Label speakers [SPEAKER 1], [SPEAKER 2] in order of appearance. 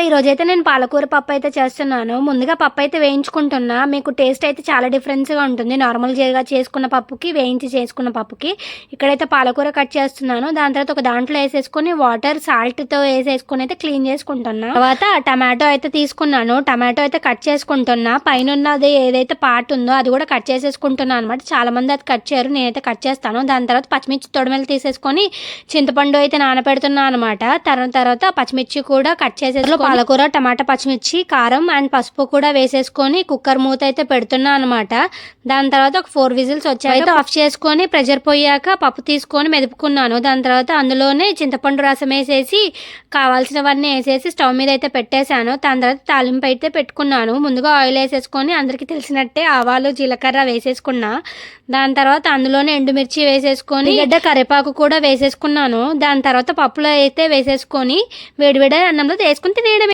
[SPEAKER 1] ఈ రోజైతే నేను పాలకూర పప్పు అయితే చేస్తున్నాను. ముందుగా పప్పు అయితే వేయించుకుంటున్నా. మీకు టేస్ట్ అయితే చాలా డిఫరెన్స్‌గా ఉంటుంది. నార్మల్‌గా చేసుకున్న పప్పుకి, వేయించి చేసుకున్న పప్పుకి. ఇక్కడైతే పాలకూర కట్ చేస్తున్నాను. దాని తర్వాత ఒక దాంట్లో ఏసేసుకొని వాటర్, సాల్ట్‌తో ఏసేసుకొని అయితే క్లీన్ చేసుకుంటున్నా. తర్వాత టమాటో అయితే తీసుకున్నాను. టమాటో అయితే కట్ చేసుకుంటున్నా. పైనున్నది ఏదైతే పార్ట్ ఉందో అది కూడా కట్ చేసేసుకుంటున్నా అనమాట. చాలామంది అది కట్ చేయరు. నేనైతే కట్ చేస్తాను. దాని తర్వాత పచ్చిమిర్చి తొడిమెలు తీసేసుకొని చింతపండు అయితే నానబెడుతున్నా అనమాట. తర్వాత పచ్చిమిర్చి కూడా కట్ చేసేసి పాలకూర, టమాటా, పచ్చిమిర్చి, కారం అండ్ పసుపు కూడా వేసేసుకొని కుక్కర్ మూత అయితే పెడుతున్నా అనమాట. దాని తర్వాత ఒక 4 విజిల్స్ వచ్చాక ఆఫ్ చేసుకొని ప్రెషర్ పోయాక పప్పు తీసుకొని మెదుపుకున్నాను. దాని తర్వాత అందులోనే చింతపండు రసం వేసేసి కావాల్సినవన్నీ వేసేసి స్టవ్ మీద అయితే పెట్టేశాను. దాని తర్వాత తాలింపు అయితే పెట్టుకున్నాను. ముందుగా ఆయిల్ వేసేసుకొని అందరికీ తెలిసినట్టే ఆవాలు, జీలకర్ర వేసేసుకున్నా. దాని తర్వాత అందులోనే ఎండుమిర్చి వేసేసుకొని గడ్డ కరివేపాకు కూడా వేసేసుకున్నాను. దాని తర్వాత పప్పులో అయితే వేసేసుకొని వేడివేడి అన్నంలో వేసుకుని తినేయడం.